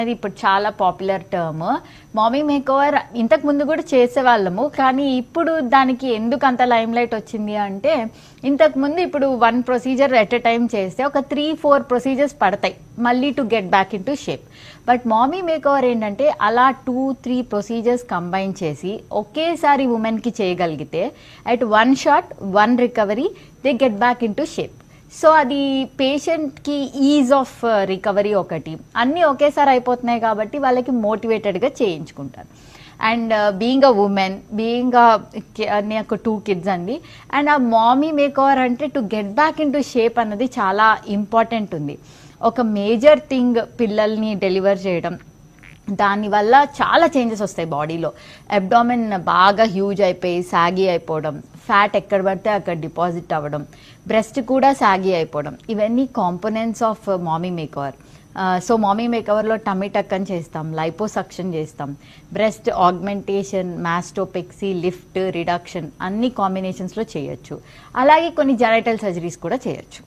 అది ఇప్పుడు చాలా పాపులర్ టర్మ్. మామీ మేకోవర్ ఇంతకు ముందు కూడా చేసేవాళ్ళము, కానీ ఇప్పుడు దానికి ఎందుకు అంత లైమ్ లైట్ వచ్చింది అంటే, ఇంతకు ముందు ఇప్పుడు 1 ప్రొసీజర్ ఎట్ ఎ టైం చేస్తే ఒక 3-4 ప్రొసీజర్స్ పడతాయి మళ్ళీ to get back into shape. But mommy makeover ఏంటంటే అలా 2-3 ప్రొసీజర్స్ కంబైన్ చేసి ఒకేసారి ఉమెన్కి చేయగలిగితే at 1 shot 1 recovery they get back into shape. So అది పేషెంట్కి ఈజ్ ఆఫ్ రికవరీ ఒకటి, అన్నీ ఒకేసారి అయిపోతున్నాయి కాబట్టి వాళ్ళకి మోటివేటెడ్గా చేయించుకుంటారు. And being a women, being నాకు 2 కిడ్స్ అండి, అండ్ ఆ మామీ మేకోవర్ అంటే to get back into shape అన్నది చాలా ఇంపార్టెంట్ ఉంది. ఒక మేజర్ థింగ్ పిల్లల్ని డెలివర్ చేయడం, దానివల్ల చాలా చేంజెస్ వస్తాయి బాడీలో. అబ్డామిన్ బాగా హ్యూజ్ అయిపోయి సాగీ అయిపోవడం, ఫ్యాట్ ఎక్కడ పడితే అక్కడ డిపాజిట్ అవ్వడం, బ్రెస్ట్ కూడా సాగీ అయిపోవడం, ఇవన్నీ components of mommy makeover. So mommy మేకోవర్లో టమీ టక్ అని చేస్తాం, లైపోసక్షన్ చేస్తాం, breast augmentation, mastopexy, lift, reduction అన్ని కాంబినేషన్స్లో చేయొచ్చు. అలాగే కొన్ని జెనైటల్ సర్జరీస్ కూడా చేయొచ్చు.